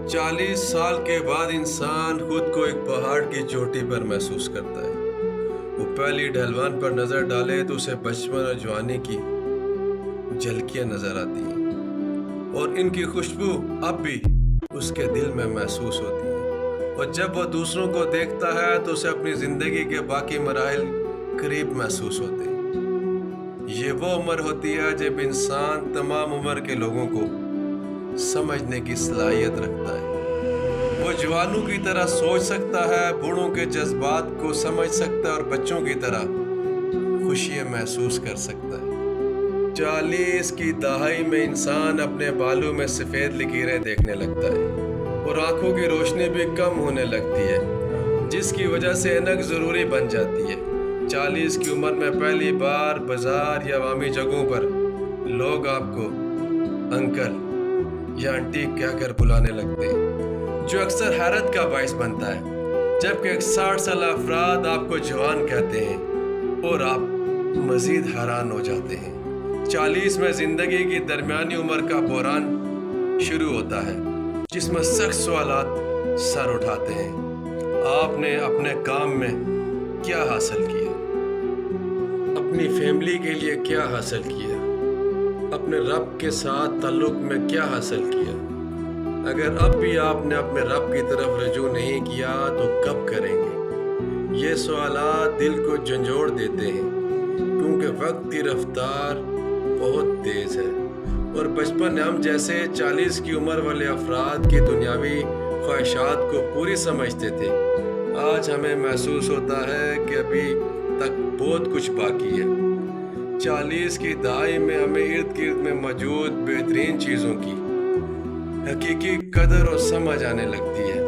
40 साल के बाद इंसान खुद को एक पहाड़ की चोटी पर महसूस करता है। वो पहली ढलवान पर नजर डाले तो उसे बचपन और जवानी की झलकियां नजर आती हैं और इनकी खुशबू अब भी उसके दिल में महसूस होती है। और जब वो दूसरों को देखता है तो उसे अपनी जिंदगी के बाकी मराहिल करीब महसूस होते हैं। ये वो उम्र होती है जब इंसान तमाम उम्र के लोगों को समझने की सलाहियत रखता है। वो जवानों की तरह सोच सकता है, बूढ़ों के जज्बात को समझ सकता है और बच्चों की तरह खुशियाँ महसूस कर सकता है। 40 की दहाई में इंसान अपने बालों में सफ़ेद लकीरें देखने लगता है और आंखों की रोशनी भी कम होने लगती है, जिसकी वजह से ऐनक ज़रूरी बन जाती है। 40 की उम्र में पहली बार बाजार या अवामी जगहों पर लोग आपको अंकल या आंटी कहकर बुलाने लगते हैं, जो अक्सर हैरत का बायस बनता है। जबकि 60 साल अफराद आपको जवान कहते हैं और आप मज़ीद हैरान हो जाते हैं। 40 में ज़िंदगी की दरमियानी उम्र का बहरान शुरू होता है, जिसमें सख्त सवालात सर उठाते हैं। आपने अपने काम में क्या हासिल किया? अपनी फैमिली के लिए क्या हासिल किया? अपने रब के साथ ताल्लुक़ में क्या हासिल किया? अगर अब भी आपने अपने रब की तरफ रजू नहीं किया तो कब करेंगे? ये सवालात दिल को झंझोड़ देते हैं, क्योंकि वक्त की रफ्तार बहुत तेज़ है और बचपन में हम जैसे 40 की उम्र वाले अफराद की दुनियावी ख्वाहिशात को पूरी समझते थे। आज हमें महसूस होता है कि अभी तक बहुत कुछ बाकी है। 40 की दहाई में हमें इर्द गिर्द में मौजूद बेहतरीन चीज़ों की हकीकी कदर और समझ आने लगती है।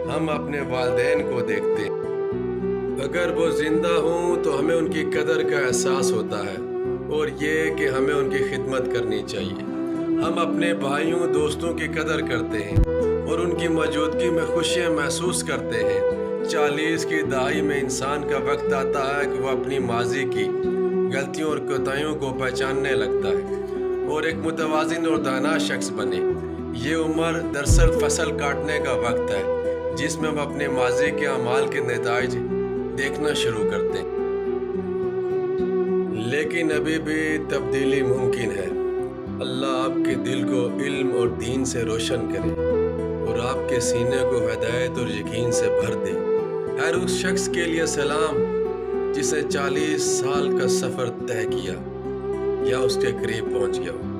हम अपने वालिदैन को देखते हैं, अगर वो जिंदा हों तो हमें उनकी कदर का एहसास होता है और ये कि हमें उनकी खिदमत करनी चाहिए। हम अपने भाइयों दोस्तों की कदर करते हैं और उनकी मौजूदगी में खुशियाँ महसूस करते हैं। 40 की दहाई में इंसान का वक्त आता है कि वो अपनी माजी की गलतियों और कोताहियों को पहचानने लगता है और एक मुतवाज़िन और दाना शख्स बने। ये उम्र दरअसल फसल काटने का वक्त है, जिसमें हम अपने माजी के अमाल के नताइज देखना शुरू करते हैं। लेकिन अभी भी तब्दीली मुमकिन है। अल्लाह आपके दिल को इल्म और दीन से रोशन करे और आपके सीने को हिदायत और यकीन से भर दे। हर उस शख्स के लिए सलाम जिसे 40 साल का सफ़र तय किया या उसके करीब पहुंच गया हो।